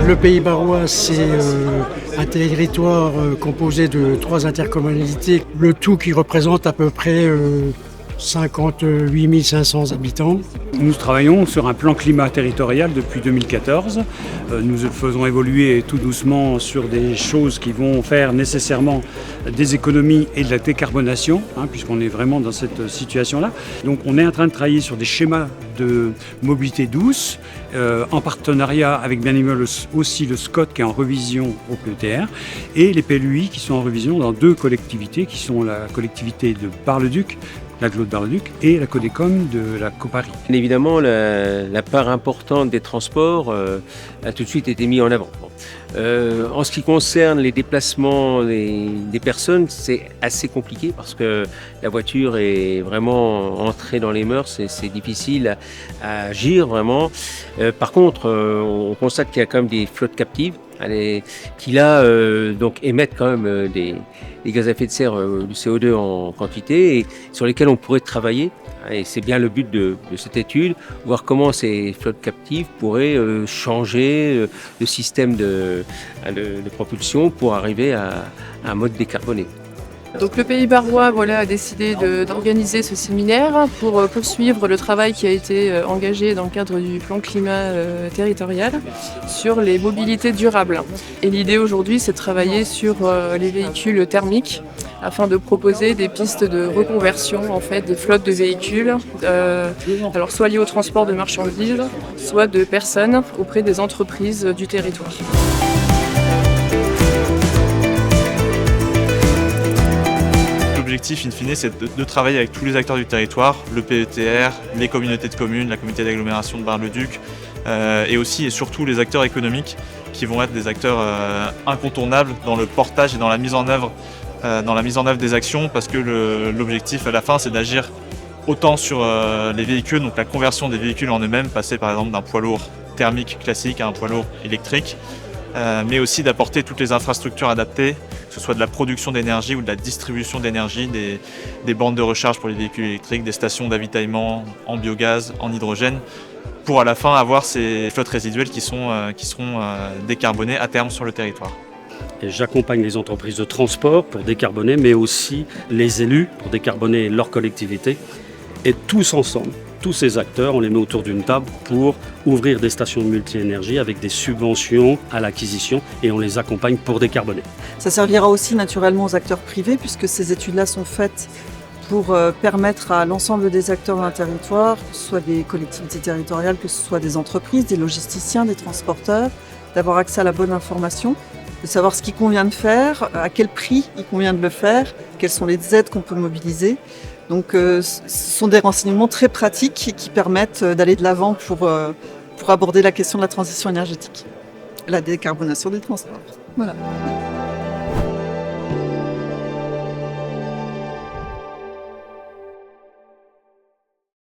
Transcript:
Le Pays barrois, c'est un territoire composé de 3 intercommunalités, le tout qui représente à peu près 58 500 habitants. Nous travaillons sur un plan climat territorial depuis 2014. Nous le faisons évoluer tout doucement sur des choses qui vont faire nécessairement des économies et de la décarbonation, puisqu'on est vraiment dans cette situation-là. Donc on est en train de travailler sur des schémas de mobilité douce, en partenariat avec bien évidemment aussi le SCOT qui est en revision au PETR et les PLUI qui sont en revision dans 2 collectivités qui sont la collectivité de Bar-le-Duc, l'agglo de Bar-le-Duc et la Codecom de la Copari. Évidemment, la part importante des transports a tout de suite été mise en avant. En ce qui concerne les déplacements des personnes, c'est assez compliqué parce que la voiture est vraiment entrée dans les mœurs et c'est difficile à agir vraiment. Par contre, on constate qu'il y a quand même des flottes captives qui là donc émettent quand même des gaz à effet de serre, du CO2 en quantité et sur lesquels on pourrait travailler. Et c'est bien le but de cette étude, voir comment ces flottes captives pourraient changer le système de propulsion pour arriver à un mode décarboné. Donc le Pays barrois a décidé d'organiser ce séminaire pour poursuivre le travail qui a été engagé dans le cadre du plan climat territorial sur les mobilités durables. Et l'idée aujourd'hui, c'est de travailler sur les véhicules thermiques afin de proposer des pistes de reconversion des flottes de véhicules, alors soit liées au transport de marchandises, soit de personnes auprès des entreprises du territoire. L'objectif, in fine, c'est de travailler avec tous les acteurs du territoire, le PETR, les communautés de communes, la communauté d'agglomération de Bar-le-Duc, et aussi et surtout les acteurs économiques qui vont être des acteurs incontournables dans le portage et dans la mise en œuvre des actions, parce que l'objectif à la fin, c'est d'agir autant sur les véhicules, donc la conversion des véhicules en eux-mêmes, passer par exemple d'un poids lourd thermique classique à un poids lourd électrique, mais aussi d'apporter toutes les infrastructures adaptées, que ce soit de la production d'énergie ou de la distribution d'énergie, des bornes de recharge pour les véhicules électriques, des stations d'avitaillement en biogaz, en hydrogène, pour à la fin avoir ces flottes résiduelles qui seront décarbonées à terme sur le territoire. Et j'accompagne les entreprises de transport pour décarboner, mais aussi les élus pour décarboner leur collectivité. Et tous ensemble, tous ces acteurs, on les met autour d'une table pour ouvrir des stations de multi-énergie avec des subventions à l'acquisition et on les accompagne pour décarboner. Ça servira aussi naturellement aux acteurs privés puisque ces études-là sont faites pour permettre à l'ensemble des acteurs d'un territoire, que ce soit des collectivités territoriales, que ce soit des entreprises, des logisticiens, des transporteurs, d'avoir accès à la bonne information, de savoir ce qu'il convient de faire, à quel prix il convient de le faire, quelles sont les aides qu'on peut mobiliser. Donc ce sont des renseignements très pratiques qui permettent d'aller de l'avant pour aborder la question de la transition énergétique, la décarbonation des transports. Voilà.